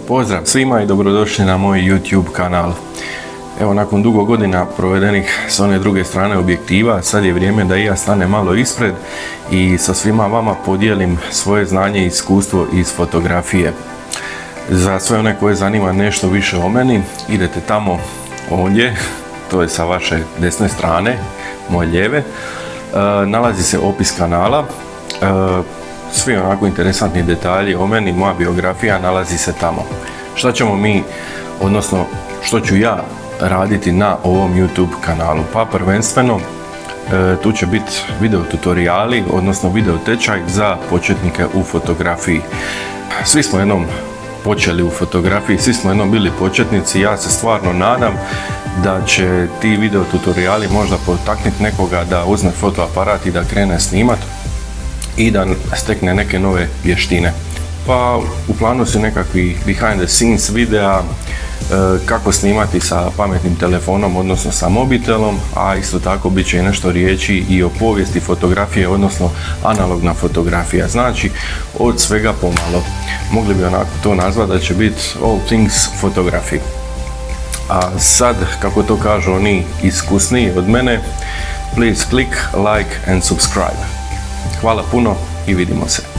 Pozdrav svima i dobrodošli na moj YouTube kanal. Evo, nakon dugo godina provedenih s one druge strane objektiva, sad je vrijeme da i ja stanem malo ispred i sa svima vama podijelim svoje znanje i iskustvo iz fotografije. Za sve one koje zanima nešto više o meni, idete tamo ovdje, to je sa vaše desne strane, moje lijeve, nalazi se opis kanala. Svi onako interesantni detalji o meni, moja biografija nalazi se tamo. Šta ćemo mi, odnosno što ću ja raditi na ovom YouTube kanalu? Pa prvenstveno tu će biti video tutoriali, odnosno video tečaj za početnike u fotografiji. Svi smo jednom počeli u fotografiji, svi smo jednom bili početnici. Ja se stvarno nadam da će ti video tutoriali možda potaknuti nekoga da uzme fotoaparat i da krene snimat i da stekne neke nove vještine. Pa u planu su nekakvi behind the scenes videa, kako snimati sa pametnim telefonom, odnosno sa mobitelom, a isto tako bit će i nešto riječi i o povijesti fotografije, odnosno analogna fotografija. Znači, od svega pomalo. Mogli bi onako to nazvati da će biti all things photography. A sad, kako to kažu oni iskusniji od mene, please click like and subscribe. Hvala puno i vidimo se.